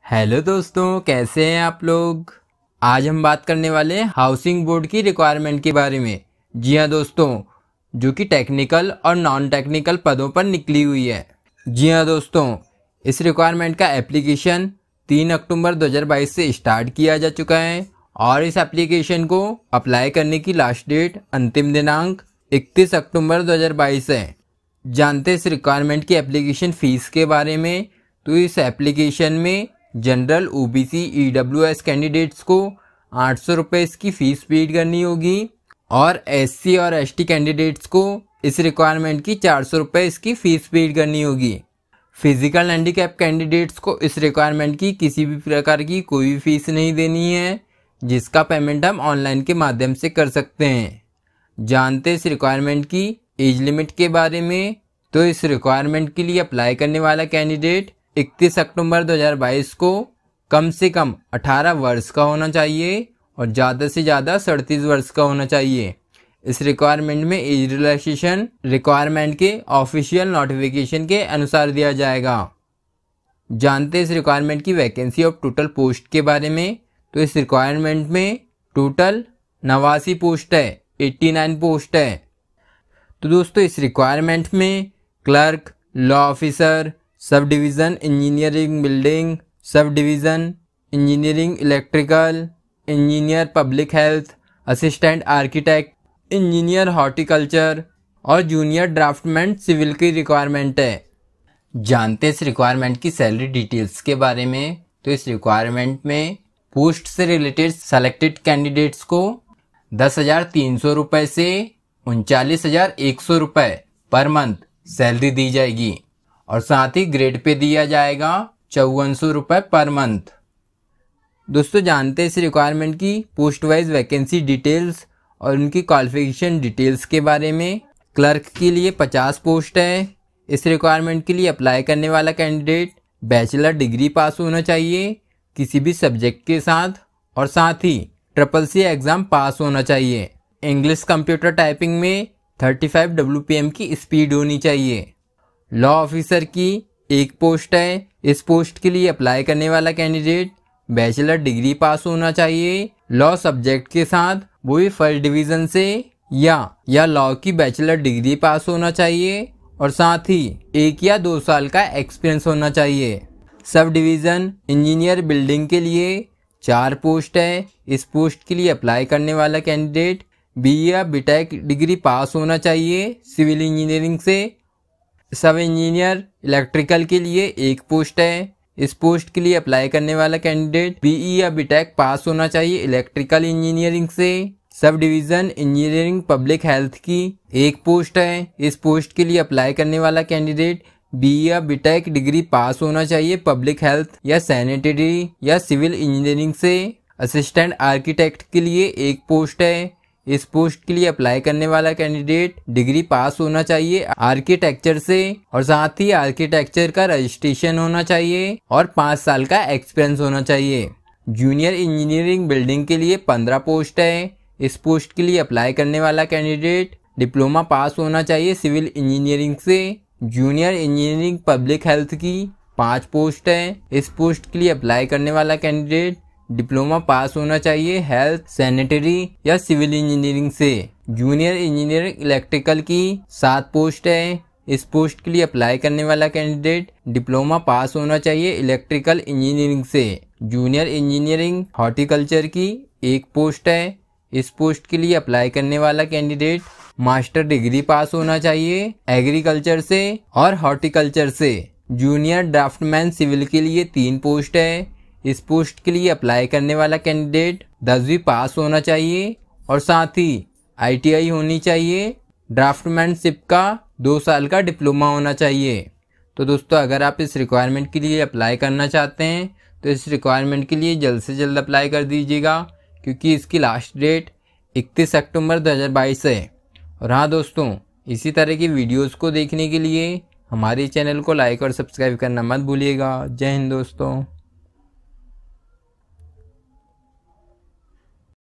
Hello दोस्तों, कैसे हैं आप लोग। आज हम बात करने वाले हैं हाउसिंग बोर्ड की रिक्वायरमेंट के बारे में। जी हाँ दोस्तों, जो कि टेक्निकल और नॉन टेक्निकल पदों पर निकली हुई है। जी हाँ दोस्तों, इस रिक्वायरमेंट का एप्लीकेशन 3 अक्टूबर 2022 से स्टार्ट किया जा चुका है और इस एप्लीकेशन को अप्लाई करने की लास्ट डेट अंतिम दिनांक 31 अक्टूबर 2022 है। जानते हैं इस रिक्वायरमेंट की एप्लीकेशन फ़ीस के बारे में। तो इस एप्लीकेशन में जनरल, ओबीसी, ईडब्ल्यूएस कैंडिडेट्स को 800 रुपये इसकी फ़ीस पेड करनी होगी और एससी और एसटी कैंडिडेट्स को इस रिक्वायरमेंट की 400 रुपये इसकी फ़ीस पेड करनी होगी। फिजिकल हैंडीकैप कैंडिडेट्स को इस रिक्वायरमेंट की किसी भी प्रकार की कोई भी फीस नहीं देनी है, जिसका पेमेंट हम ऑनलाइन के माध्यम से कर सकते हैं। जानते हैं इस रिक्वायरमेंट की एज लिमिट के बारे में। तो इस रिक्वायरमेंट के लिए अप्लाई करने वाला कैंडिडेट 31 अक्टूबर 2022 को कम से कम 18 वर्ष का होना चाहिए और ज़्यादा से ज़्यादा 37 वर्ष का होना चाहिए। इस रिक्वायरमेंट में एज रिलैक्सेशन रिक्वायरमेंट के ऑफिशियल नोटिफिकेशन के अनुसार दिया जाएगा। जानते हैं इस रिक्वायरमेंट की वैकेंसी ऑफ टोटल पोस्ट के बारे में। तो इस रिक्वायरमेंट में टोटल 89 पोस्ट है, 89 पोस्ट है। तो दोस्तों, इस रिक्वायरमेंट में clerk, law officer, sub division engineering building, sub division engineering electrical, engineer public health, assistant architect, engineer horticulture और जूनियर ड्राफ्टमैन सिविल की रिक्वायरमेंट है। जानते हैं इस रिक्वायरमेंट की सैलरी डिटेल्स के बारे में। तो इस रिक्वायरमेंट में पोस्ट से रिलेटेड सेलेक्टेड कैंडिडेट्स को 10,300 रुपये से 39,100 रुपये पर मंथ सैलरी दी जाएगी और साथ ही ग्रेड पे दिया जाएगा 5400 रुपये पर मंथ। दोस्तों, जानते हैं इस रिक्वायरमेंट की पोस्ट वाइज वैकेंसी डिटेल्स और उनकी क्वालिफिकेशन डिटेल्स के बारे में। क्लर्क के लिए 50 पोस्ट है। इस रिक्वायरमेंट के लिए अप्लाई करने वाला कैंडिडेट बैचलर डिग्री पास होना चाहिए किसी भी सब्जेक्ट के साथ और साथ ही CCC एग्ज़ाम पास होना चाहिए। इंग्लिश कंप्यूटर टाइपिंग में 35 WPM की स्पीड होनी चाहिए। लॉ ऑफिसर की 1 पोस्ट है। इस पोस्ट के लिए अप्लाई करने वाला कैंडिडेट बैचलर डिग्री पास होना चाहिए लॉ सब्जेक्ट के साथ, वो भी फर्स्ट डिवीज़न से या लॉ की बैचलर डिग्री पास होना चाहिए और साथ ही 1 या 2 साल का एक्सपीरियंस होना चाहिए। सब डिवीज़न इंजीनियर बिल्डिंग के लिए 4 पोस्ट है। इस पोस्ट के लिए अप्लाई करने वाला कैंडिडेट BE या BTech डिग्री पास होना चाहिए सिविल इंजीनियरिंग से। सब इंजीनियर इलेक्ट्रिकल के लिए 1 पोस्ट है। इस पोस्ट के लिए अप्लाई करने वाला कैंडिडेट BE या BTech पास होना चाहिए इलेक्ट्रिकल इंजीनियरिंग से। Sub division engineering public health की 1 पोस्ट है। इस पोस्ट के लिए अप्लाई करने वाला कैंडिडेट BE या BTech डिग्री पास होना चाहिए पब्लिक हेल्थ या सैनिटरी या सिविल इंजीनियरिंग से। असिस्टेंट आर्किटेक्ट के लिए 1 पोस्ट है। इस पोस्ट के लिए अप्लाई करने वाला कैंडिडेट डिग्री पास होना चाहिए आर्किटेक्चर से और साथ ही आर्किटेक्चर का रजिस्ट्रेशन होना चाहिए और 5 साल का एक्सपीरियंस होना चाहिए। जूनियर इंजीनियरिंग बिल्डिंग के लिए 15 पोस्ट है। इस पोस्ट के लिए अप्लाई करने वाला कैंडिडेट डिप्लोमा पास होना चाहिए सिविल इंजीनियरिंग से। जूनियर इंजीनियरिंग पब्लिक हेल्थ की 5 पोस्ट है। इस पोस्ट के लिए अप्लाई करने वाला कैंडिडेट डिप्लोमा पास होना चाहिए हेल्थ, सैनिटरी या सिविल इंजीनियरिंग से। जूनियर इंजीनियरिंग इलेक्ट्रिकल की 7 पोस्ट है। इस पोस्ट के लिए अप्लाई करने वाला कैंडिडेट डिप्लोमा पास होना चाहिए इलेक्ट्रिकल इंजीनियरिंग से। जूनियर इंजीनियरिंग हॉर्टिकल्चर की 1 पोस्ट है। इस पोस्ट के लिए अप्लाई करने वाला कैंडिडेट मास्टर डिग्री पास होना चाहिए एग्रीकल्चर से और हॉर्टिकल्चर से। जूनियर ड्राफ्टमैन सिविल के लिए 3 पोस्ट है। इस पोस्ट के लिए अप्लाई करने वाला कैंडिडेट 10वीं पास होना चाहिए और साथ ही ITI होनी चाहिए। ड्राफ्टमैनशिप का 2 साल का डिप्लोमा होना चाहिए। तो दोस्तों, अगर आप इस रिक्वायरमेंट के लिए अप्लाई करना चाहते हैं तो इस रिक्वायरमेंट के लिए जल्द से जल्द अप्लाई कर दीजिएगा, क्योंकि इसकी लास्ट डेट 31 अक्टूबर 2022 है। और हाँ दोस्तों, इसी तरह की वीडियोज़ को देखने के लिए हमारे चैनल को लाइक और सब्सक्राइब करना मत भूलिएगा। जय हिंद दोस्तों।